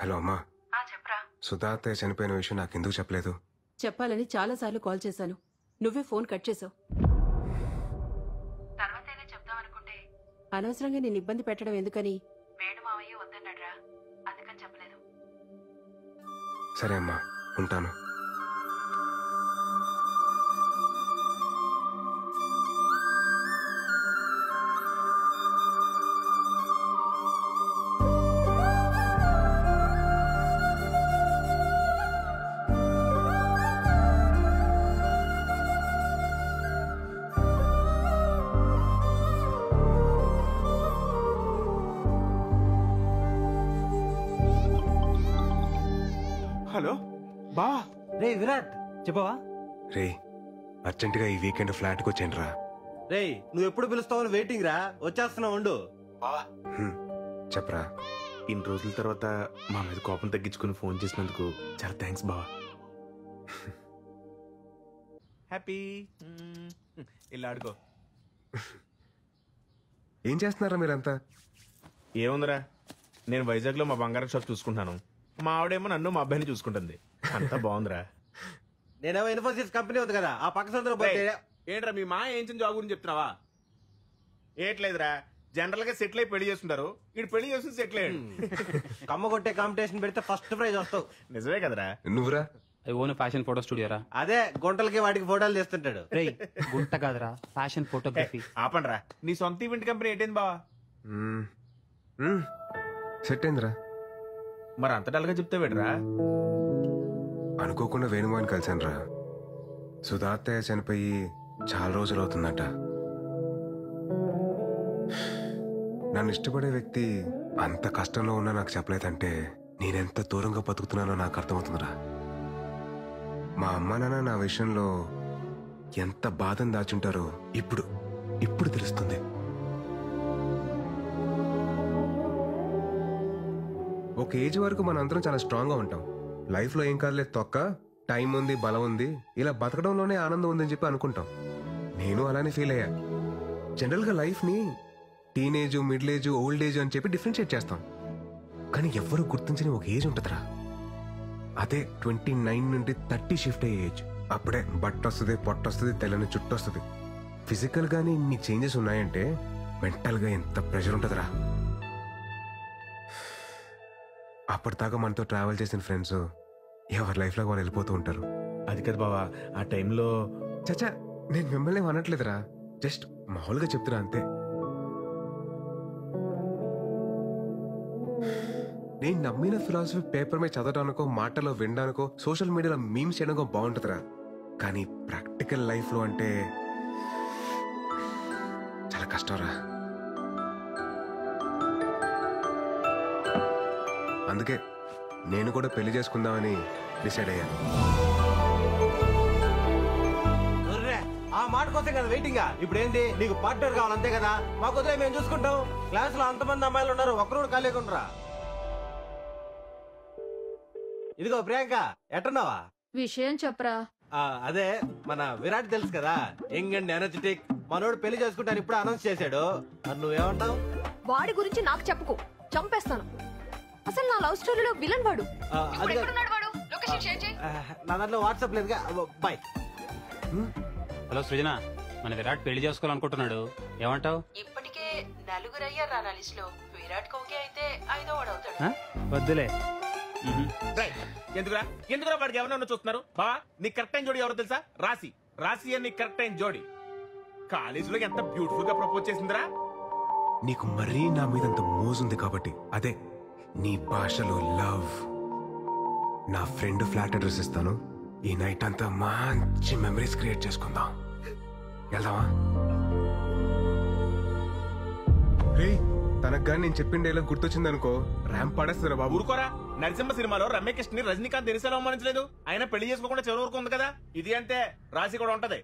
Hello అమ్మా. చెప్పరా. సుధా అత్తయ్య చనిపోయిన విషయం నాకెందుకు చెప్పలేదు? చెప్పాలని చాలాసార్లు కాల్ చేశాను, నువ్వే ఫోన్ కట్ చేసావు. తర్వాతైనా చెప్దామనుకుంటే అనవసరంగా నేను ఇబ్బంది పెట్టడం ఎందుకని వేణు మావయ్య వద్దన్నాడ్రా, అందుకని చెప్పలేదు. సరే అమ్మా, ఉంటాను. హలో బా. రే విరాట్, చెప్పవా? రే, అర్జెంటుగా ఈ వీకెండ్ ఫ్లాట్కి వచ్చాను రా. రే, నువ్వు ఎప్పుడు పిలుస్తావని వెయిటింగ్ రా, వచ్చేస్తున్నావు ఉండు. చెప్పరా. ఇన్ని రోజుల తర్వాత మా మీద కోపం తగ్గించుకుని ఫోన్ చేసినందుకు చాలా థ్యాంక్స్ బావా. హ్యాపీ ఇలా ఆడుకో. ఏం చేస్తున్నారా మీరంతా? ఏముందిరా, నేను వైజాగ్ లో మా బంగారం షాప్ చూసుకుంటాను, మా ఆవిడేమో నన్ను మా అబ్బాయిని చూసుకుంటుంది. అంతా బాగుందిరా. నేనేమో ఇన్ఫోసిస్ కంపెనీ ఉంది కదా, ఆ పక్క సందులో పోతే. ఏంట్రా మీ మా ఏం జాబ్ గురించి చెప్తున్నావా? ఏట్లేదురా, జనరల్ గా సెటిల్ అయి పెళ్లి చేస్తుంటారు, ఇటు పెళ్లి చేసి సెటిల్ అయ్యాడు. కమ్మ కొట్టే కాంపిటీషన్ పెడితే ఫస్ట్ ప్రైజ్ వస్తావు. నిజమే కదరా. నువ్వురా? ఓన్ ఫ్యాషన్ ఫోటో స్టూడియోరా? అదే గుంటలకి వాటికి ఫోటోలు తీస్తుంటాడు. రేయ్, గుంట కాదురా, ఫ్యాషన్ ఫోటోగ్రఫీ. ఆపండ్రా, నీ సొంత ఈవెంట్ కంపెనీ ఏంటైంది బావా? సెట్ అయిందిరా. మరి అంత డల్గా చెప్తే వేడరా? అనుకోకుండా వేణుమాని కలిశాను రా. సుధా అత్తయ్య చనిపోయి చాలా రోజులు అవుతుందట. నన్ను ఇష్టపడే వ్యక్తి అంత కష్టంలో ఉన్నా నాకు చెప్పలేదంటే నేనెంత దూరంగా బతుకుతున్నానో నాకు అర్థమవుతుందిరా. మా అమ్మ నాన్న నా విషయంలో ఎంత బాధను దాచుంటారో ఇప్పుడు తెలుస్తుంది. ఒక ఏజ్ వరకు మనందరం చాలా స్ట్రాంగ్ గా ఉంటాం. లైఫ్ లో ఏం కాదులేదు తొక్క, టైం ఉంది, బలం ఉంది, ఇలా బతకడంలోనే ఆనందం ఉందని చెప్పి అనుకుంటాం. నేను అలానే ఫీల్ అయ్యా. జనరల్ గా లైఫ్ ని teenage, middle age, old age అని చెప్పి డిఫరెన్షియేట్ చేస్తాం. కానీ ఎవ్వరూ గుర్తించని ఒక ఏజ్ ఉంటుందిరా, అదే 29 నుండి 30 షిఫ్ట్ అయ్యే ఏజ్. అప్పుడే బట్ట వస్తుంది, పొట్ట వస్తుంది, తెల్లని చుట్టూ వస్తుంది. ఫిజికల్ గానీ ఇన్ని చేంజెస్ ఉన్నాయంటే మెంటల్ గా ఎంత ప్రెషర్ ఉంటుందిరా. అప్పటిదాకా మనతో ట్రావెల్ చేసిన ఫ్రెండ్స్ ఎవరి లైఫ్ లో వాళ్ళు వెళ్ళిపోతూ ఉంటారు. అది కదా బావా, ఆ టైంలో. చచ్చా, నేను మిమ్మల్ని అనట్లేదురా, జస్ట్ మామూలుగా చెప్తున్నా అంతే. నేను నమ్మిన ఫిలాసఫీ పేపర్ మీద చదవడానికో, మాటలో వినడానికో, సోషల్ మీడియాలో మీమ్స్ చేయడానికో బాగుంటుందిరా. కానీ ప్రాక్టికల్ లైఫ్ లో అంటే చాలా కష్టంరా. అందుకే నేను కూడా పెళ్లి చేసుకుందామని డిసైడ్ అయ్యాను. ఆ మాట కోసం కదా వెయిటింగ్. ఇప్పుడు ఏంటి, నీకు పార్ట్నర్ కావాలి అంతే కదా? మాకు వదిలే, మేము చూసుకుంటాం. క్లాస్ లో అంతమంది అమ్మాయిలు ఉన్నారు, ఒక్కరు ఖాళీగా. ఇదిగో ప్రియాంక, ఎట్టున్నావా? విషయం చెప్పరా. అదే మన విరాట్ తెలుసు కదా, యంగ్ అండ్ ఎనర్జెటిక్. మనోడు పెళ్లి చేసుకుంటాను ఇప్పుడు అనౌన్స్ చేశాడు. నువ్వేమంటావు? వాడి గురించి నాకు చెప్పుకో, చంపేస్తాను. అసలు నా లవ్ స్టోరీలో విలన్ వాడు. నా దాంట్లో వాట్సాప్ లేదుగా. బాయ్. హలో సృజన, మన విరాట్ పెళ్లి చేసుకోవాలనుకుంటున్నాడు, ఏమంటావు? ఇప్పటికే 4 అయ్యారా నా లిస్ట్ లో. విరాట్ కోకే అయితే 5వ వాడు అవుతాడు. వద్దులే. ఎందుకురా వాడికి ఎవరన్నా చూస్తున్నారు? బా, నీ కరెక్ట్ అయిన జోడి ఎవరో తెలుసా? రాశి అని కరెక్ట్ అయిన జోడి. కాలేజీలో ఎంత బ్యూటిఫుల్ గా ప్రపోజ్ చేసిందిరా. నీకు మరీ నా మీద అంత మోజుంది కాబట్టి, అదే నీ భాషలో లవ్. నా ఫ్రెండ్ ఫ్లాట్ అడ్రస్ ఇస్తాను, ఈ నైట్ అంతా మంచి మెమరీస్ క్రియేట్ చేసుకుందాం. వెళ్దామా? తనకు కానీ నేను చెప్పిన డైలాగ్ గుర్తొచ్చింది అనుకో, ర్యాంప్ పడేస్తారా బాబు. ఊరుకోరా, నరసింహ సినిమాలో రమ్యకృష్ణ ని రజనీకాంత్ దినిసేలా అవమానించలేదు. ఆయన పెళ్లి చేసుకోకుండా చివరి వరకు ఉంది కదా. ఇది అంటే రాశి కూడా ఉంటది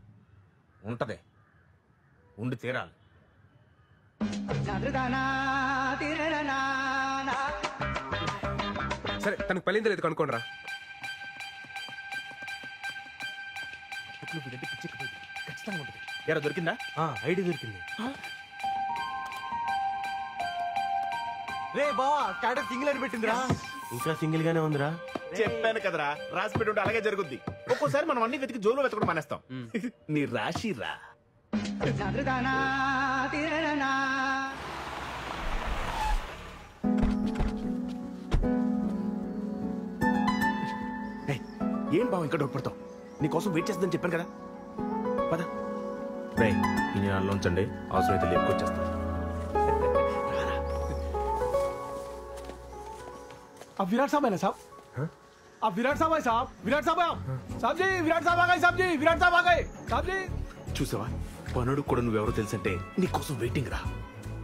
ఉండి తీరాలి. సరే, తనకు పెళ్ళింది లేదు కనుక్కోండి రా. ఎరా దొరికిందా? ఐడి దొరికింది. రే బావా స్టాటస్ సింగిల్ అని పెట్టిందిరా. ఇంకా సింగిల్ గానే ఉందిరా. చెప్పాను కదరా, రాసి పెట్టి ఉంటే అలాగే జరుగుద్ది. ఒక్కోసారి మనం అన్ని వెతికి జోలు వెతకడం మానేస్తాం. నీ రాశి రా. ఏం బావ ఇంకా డౌట్ పడతావు? నీకోసం వెయిట్ చేస్తుందని చెప్పాను కదా, పద. రే ఈ నాలో ఉంచండి, అవసరమైతే లేపుకొచ్చేస్తాను. अब विराट साहब है ना साहब? अब विराट साहब है साहब. विराट साहब है आप. साहब जी विराट साहब आ गए. साहब जी विराट साहब आ गए. साहब जी. చూసావా, పనుడు కూడా నువ్వెవరో తెలుసంటే నీకోసం వెయిటింగ్ రా.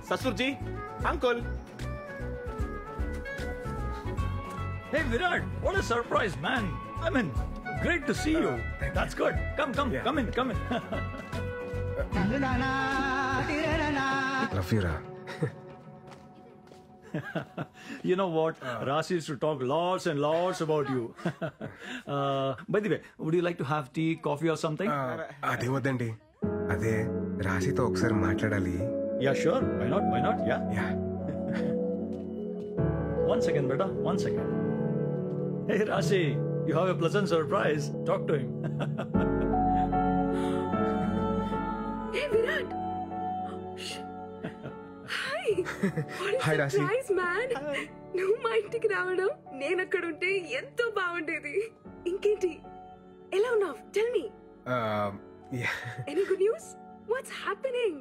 ససుర్జీ, uncle. Hey Virat, what a surprise, man. I mean, great to see you. That's good. Come in. Love you రా. You know what? Rasi used to talk lots and lots about you. By the way, would you like to have tea, coffee or something? అదే వద్దండి, అదే రాశితో ఒకసారి మాట్లాడాలి. Yeah, sure. Why not? Yeah. Yeah. 1 second, beta. 1 second. Hey Rasi, you have a pleasant surprise. Talk to him. Hey Virat. Hi. Hi, Rasi. Surprise man. నువ్వు మా ఇంటికి రావడం, నేను అక్కడ ఉంటే ఎంతో బాగుండేది. ఇంకేంటి, ఎలా ఉన్నావు? Tell me. Yeah. Any good news? What's happening?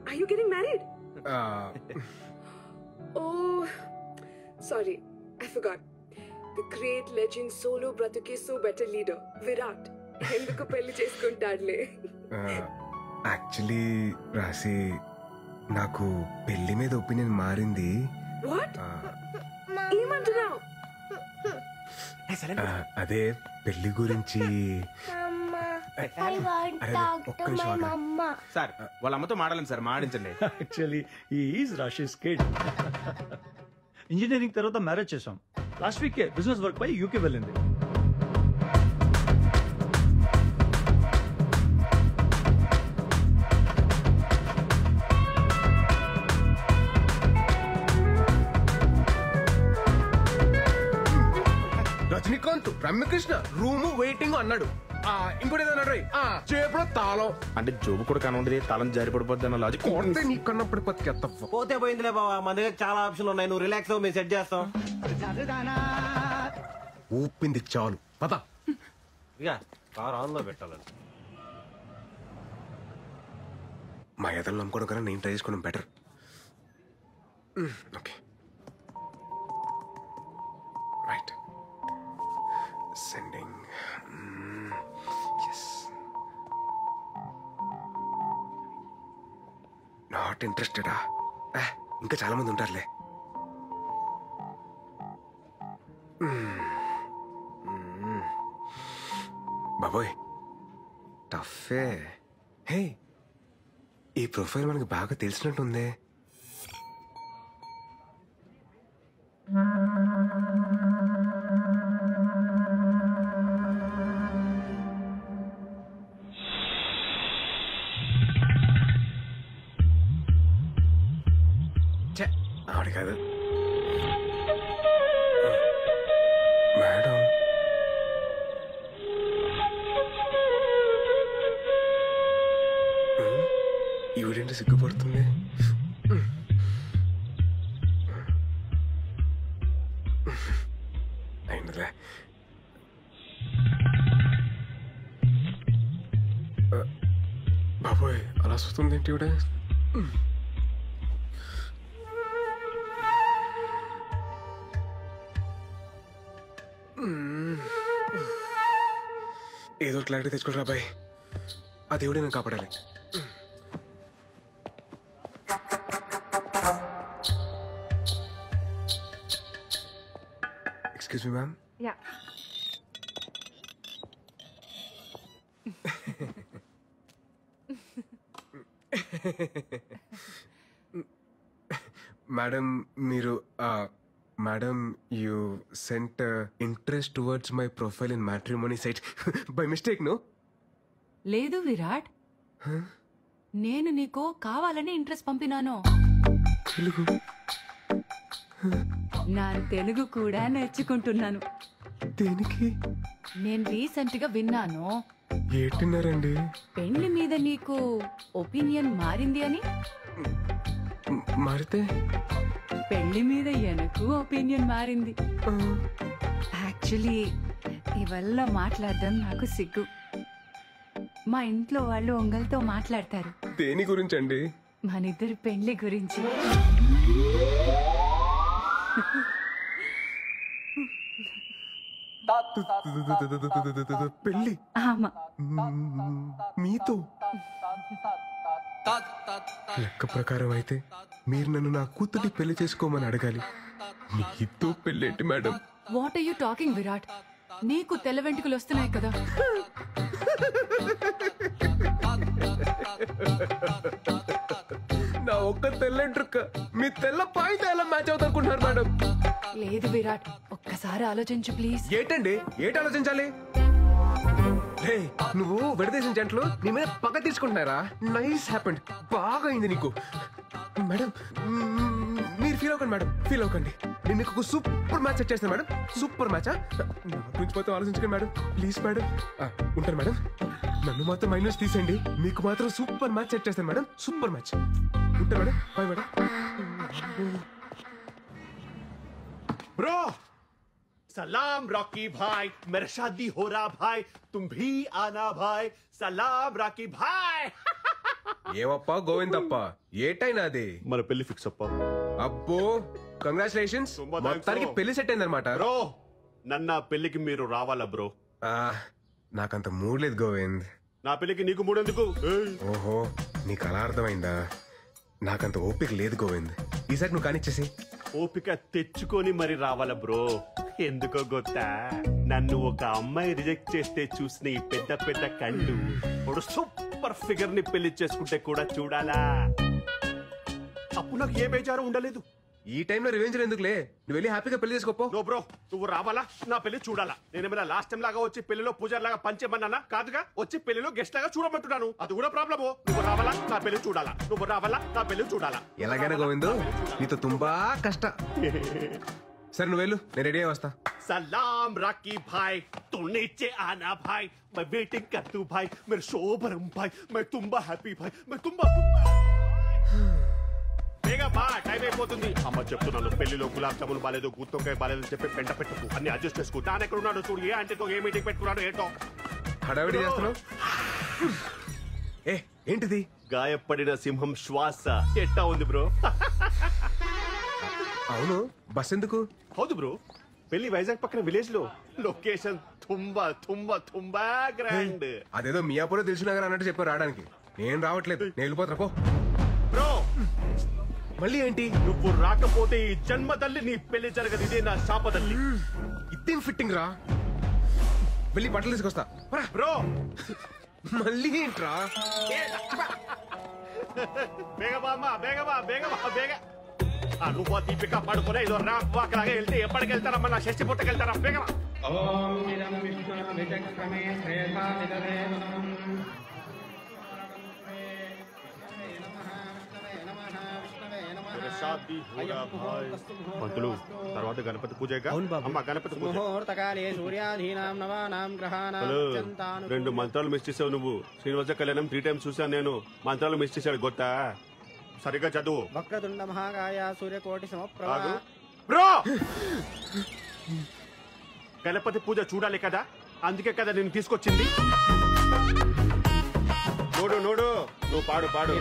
Are you getting married? Oh, sorry, I forgot. The great legend solo bratuke so better leader Virat ఎందుకు పెళ్లి చేసుకుంటాడులే. యాక్చువల్లీ రాశి, నాకు పెళ్లి మీద ఒపీనియన్ మారింది. What? ఏమంటున్నావు? అదే పెళ్లి గురించి. ఒక్క నిమిషం ఆగు. సార్ వాళ్ళ అమ్మతో మాడాలని సార్, మాడించండి. Actually, he is Rashi's kid. Engineering తర్వాత మ్యారేజ్ చేసాం. లాస్ట్ వీక్ బిజినెస్ వర్క్ పై యూకే వెళ్ళింది. రజనీకాంత్, రమ్యకృష్ణ రూము వెయిటింగ్ అన్నాడు. ఇంకోటి ఏదో అన్నాడు, చేపలో తాళం అంటే జోబు కూడా కనుండదు, తాళం జారి పడిపోద్ది అన్న లాజిక్. కొడితే నీ కన్నప్పుడు పత్తికెత్తవ్వ. పోతే పోయిందిలే బావా, మన దగ్గర చాలా ఆప్షన్లు ఉన్నాయి. నువ్వు రిలాక్స్ అవ్వు, మేము సెట్ చేస్తాం. ఊపింది చాలు, పద. ఇక కార్ ఆన్ లో పెట్టాలని. మా ఎదలు నమ్ముకోవడం కన్నా నేను ట్రై చేసుకోవడం better. Okay right, sending. Yes, not ఇంట్రెస్టెడా? ఇంకా చాలా మంది ఉంటారులే. బాబోయ్ టఫే. హే, ఈ ప్రొఫైల్ మనకి బాగా తెలిసినట్టుందే. ఆవిడ కాదు మేడం. ఈవిడేంటి సిగ్గుపడుతుంది? అయినలే. బాబోయ్ అలా వస్తుంది ఏంటి ఈవిడ? ఏదో క్లారిటీ తెచ్చుకోరా బాయ్, ఆ దేవుడే నేను కాపాడాలి. Excuse me ma'am. Yeah. Madam మీరు madam you sent interest towards my profile in matrimony site by mistake no? లేదు విరాట్, నేను నీకు కావాలని ఇంట్రెస్ట్ పంపినాను. తెలుగు నా తెలుగు కూడా నేర్చుకుంటున్నాను. దేనికి? నేను రీసెంట్ గా విన్నాను, ఏటిన్నారండి? పెళ్లి మీద నీకు ఒపీనియన్ మారింది అని. మారితే? పెళ్లి మీద ఎనకు ఒపీనియన్ మారింది. యాక్చువల్లీ ఇవల్ల మాట్లాడడం నాకు సిగ్గు. మా ఇంట్లో వాళ్ళు ఒంగల్తో మాట్లాడతారు. దేని గురించండి? మనిద్దరి పెళ్లి గురించి. పెళ్లి? ఆమా. మీతో? లెక్క ప్రకారం అయితే మీరు నన్ను నా కూతుర్ని పెళ్లి చేసుకోమని అడగాలి. మీతో పెళ్ళేంటి madam? What are you talking Virat? నీకు తెల్ల వెంట్రుకలు వస్తున్నాయి కదా. నా ఒక్క తెల్లంట్రుక్క మీ తెల్ల పాయింట్ ఎలా మ్యాచ్ అవుతా అనుకుంటున్నారు మేడం? లేదు విరాట్, ఒక్కసారి ఆలోచించు ప్లీజ్. ఏటండి? ఏటి ఆలోచించాలి? నువ్వు విడదీసిన జంటలు నీ మీద పగ తీసుకుంటున్నారా? నైస్ హ్యాపెండ్, బాగా అయింది నీకు. మేడం మీరు ఫీల్ అవ్వకండి మేడం, ఫీల్ అవ్వకండి. నేను నీకు సూపర్ మ్యాచ్ సెట్ చేస్తాను మేడం. Super match. నా గురించి మాత్రం ఆలోచించకండి మేడం, ప్లీజ్ మేడం. ఉంటాను మేడం. నన్ను మాత్రం మైనస్ తీసేయండి, మీకు మాత్రం సూపర్ మ్యాచ్ సెట్ చేస్తాను మేడం. Super match. ఉంటాను మేడం. Bye madam. ब्रो सलाम रॉकी भाई, मेरा शादी हो रहा भाई, तुम भी आना भाई. सलाम रॉकी भाई. ఏమప్పా గోవిందప్ప, ఏటైనా అది? మన పెళ్లి ఫిక్స్ అప్ప. అబ్బో కంగ్రాచులేషన్స్, మొత్తానికి పెళ్లి సెట్ అయిందనమాట. బ్రో నన్న పెళ్లికి మీరు రావాలా బ్రో? నాకంత మూడ్ లేదు గోవింద్. నా పెళ్లికి నీకు మూడెందుకు? ఓహో నీకు అలా అర్థమైందా? నాకంత ఓపిక లేదు గోవింద్, ఈసారి నువ్వు కానిచ్చేసి. ఓపిక తెచ్చుకొని మరి రావాలా బ్రో? ఎందుకో గొత్తా, నన్ను ఒక అమ్మాయి రిజెక్ట్ చేస్తే చూసిన ఈ పెద్ద పెద్ద కళ్ళు ఒక సూపర్ ఫిగర్ ని పెళ్లి చేసుకుంటే కూడా చూడాలా. అప్పుడు నాకు ఏ బేజారు ఉండలేదు. ఈ టైంలో రివెంజ్ ఎందుకులే, నువ్వు వెళ్ళి హ్యాపీగా పెళ్లి చేసుకోపో. నో బ్రో, నువ్వు రావాలా, నా పెళ్లి చూడాలా. నేనేమైనా లాస్ట్ టైం లాగా వచ్చి పెళ్లిలో పూజారి లాగా పంచేమన్నానా? కాదుగా, వచ్చి పెళ్లిలో గెస్ట్ లాగా చూడమంటున్నాను. అది కూడా ప్రాబ్లము. నువ్వు రావాలా, నా పెళ్లి చూడాలా. నువ్వు రావాలా, నా పెళ్లి చూడాలా. ఎలాగైనా గోవిందు నీతో తుంబా కష్ట. సరే నువ్వు వెళ్ళు, నేను రెడీ అయ్యి వస్తా. सलाम राकी भाई, तू नीचे आना भाई, मैं वेटिंग कर तू भाई, मेरे शोभरम भाई, मैं तुम्बा हैप्पी भाई, मैं तुम्बा బేగా బా, టైం అయిపోతుంది. అమ్మ చెప్తున్నాను, పెళ్లిలో గులాబ్ జాములు బాలేదు, గుత్తొక్కాయ బాలేదు చెప్పి పెంట పెట్టుకు, అన్ని అడ్జస్ట్ చేసుకో. నాన్న ఎక్కడ ఉన్నాడు చూడు, ఏ అంటేతో ఏ మీటింగ్ పెట్టుకున్నాడు ఏంటో. హడావిడి చేస్తున్నావు. ఏ ఏంటిది? గాయపడిన సింహం శ్వాస ఎట్టా ఉంది బ్రో? అవును, బస్ ఎందుకు? హౌదు బ్రో, పెళ్లి వైజాగ్ పక్కన విలేజ్ లో, లొకేషన్ తుంబా తుంబా తుంబా గ్రాండ్. అదేదో మియాపూర్ తెలిసినగర్ అన్నట్టు చెప్పారు రావడానికి. నేను రావట్లేదు, నేను వెళ్ళిపోతున్నా పో. బ్రో మళ్ళీ ఏంటి? నువ్వు రాకపోతే ఈ జన్మ తల్లి నీ పెళ్లి జరగదు. ఇదే నా శాపదల్లి. ఇదేం ఫిట్టింగ్ రా, వెళ్ళి బట్టలు తీసుకొస్తా. బ్రో మళ్ళీ ఏంట్రా? బేగబా అమ్మా, బేగబా బేగబా బేగ. ఆ నువ్వు దీపిక పడుకునే ఇదో ర్యాంప్ వాక్ లాగా వెళ్తే ఎప్పటికి వెళ్తారమ్మా? నా షష్టి పుట్టకి వెళ్తారా? బేగమా. పంతులు తర్వాత గణపతి పూజ. అమ్మ గణపతి పూజ. హలో, 2 మంత్రాలు మిస్ చేసావు నువ్వు. శ్రీనివాస కళ్యాణం 3 times చూసాను నేను. మంత్రాలు మిస్ చేశాడు గొత్తా, సరిగ్గా చదువు. వక్రతుండ మహాకాయ సూర్యకోటి సమప్రభ. బ్రో గణపతి పూజ చూడాలి కదా, అందుకే కదా నేను తీసుకొచ్చింది. నోడు నోడు, నువ్వు పాడు పాడు.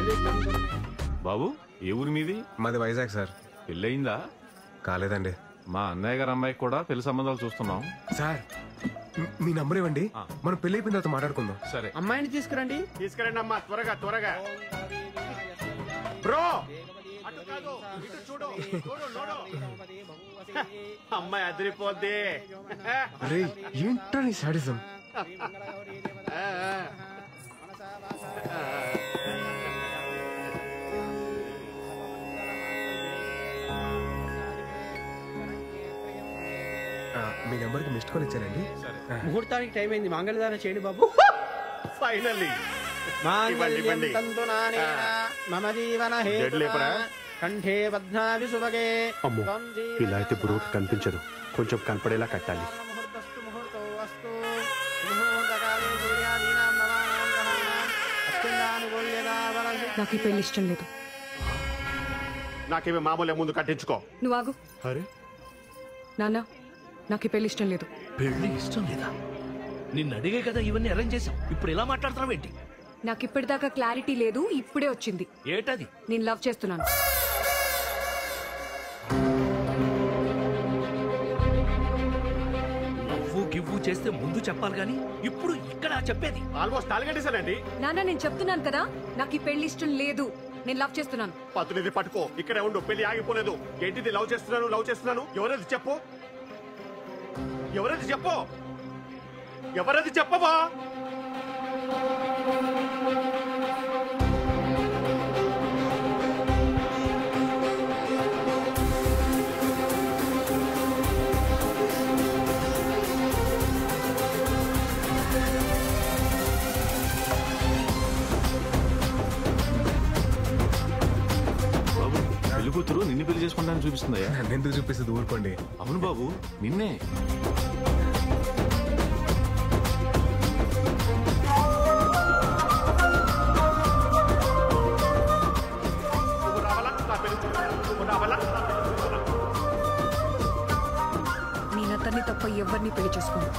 బాబు ఏ ఊరి మీది? మాది వైజాగ్ సార్. పెళ్ళయిందా? కాలేదండి. మా అన్నయ్య గారు అమ్మాయికి కూడా పెళ్లి సంబంధాలు చూస్తున్నాం సార్. మీ నంబర్ ఇవ్వండి, మనం పెళ్లి అయిపోయిన తర్వాత మాట్లాడుకుందాం. సరే, అమ్మాయిని తీసుకురండి. తీసుకురండి అమ్మా, త్వరగా త్వరగా. బ్రో అటు కాదు, ఇటు చూడు. అమ్మాయి అదిరిపోద్ది. అరే ఏంట్రా నీ సాడిజం? మీ నెంబర్ కి మిస్డ్ కాల్ ఇచ్చానండి. ముహూర్తానికి టైం అయింది, మంగళదానం చేయండి బాబు. ఫైనల్లీ మాంగళ్యం తంతునానేన మమ జీవన హేతునా కంఠే బధ్నామి సుభగే. అమ్మో ఇలా అయితే బ్రోకి కనిపించదు, కొంచెం కనపడేలా కట్టాలి. ముహూర్తస్తు ముహూర్తో అస్తు. ముహూర్తకాలే సూర్యాదీనాం నవానాం గ్రహాణాం అత్యంతానుకూల్యతా వరసి. నాకు ఈ పెళ్లి ఇష్టం లేదు. నాకేమి మామూలే, ముందు కట్టించుకో. నువ్వు ఆగు. అరే నాన్న, నాకు ఈ పెళ్లి ఇష్టం లేదు. పెళ్లి ఇష్టం లేదా? నిన్ను అడిగే కదా ఇవన్నీ అరేంజ్ చేసాం, ఇప్పుడు ఎలా మాట్లాడుతున్నావు ఏంటి? నాకు ఇప్పటిదాకా క్లారిటీ లేదు, ఇప్పుడే వచ్చింది. ఏటది? నేను లవ్ చేస్తున్నాను. నవ్వు గివ్వు చేస్తే ముందు చెప్పాలి గాని ఇప్పుడు ఇక్కడ చెప్పేది. ఆల్మోస్ట్ తాలిగట్టేశానండి. నాన్న, నేను చెప్తున్నాను కదా, నాకు ఈ పెళ్లి ఇష్టం లేదు. నేను లవ్ చేస్తున్నాను. పతునిది పట్టుకో, ఇక్కడే ఉండు, పెళ్లి ఆగిపోలేదు. ఏంటిది లవ్ చేస్తున్నాను? ఎవరది చెప్పు, ఎవరది చెప్పవా? బాబు పెళ్లి కూతురు నిన్ను పెళ్లి చేసుకుంటానని చూపిస్తుందయ్యా. నన్నెందుకు చూపిస్తుంది, ఊరుకోండి. అవును బాబు, నిన్నే. నేను అతన్ని తప్ప ఎవరిని పెళ్లి చేసుకోను.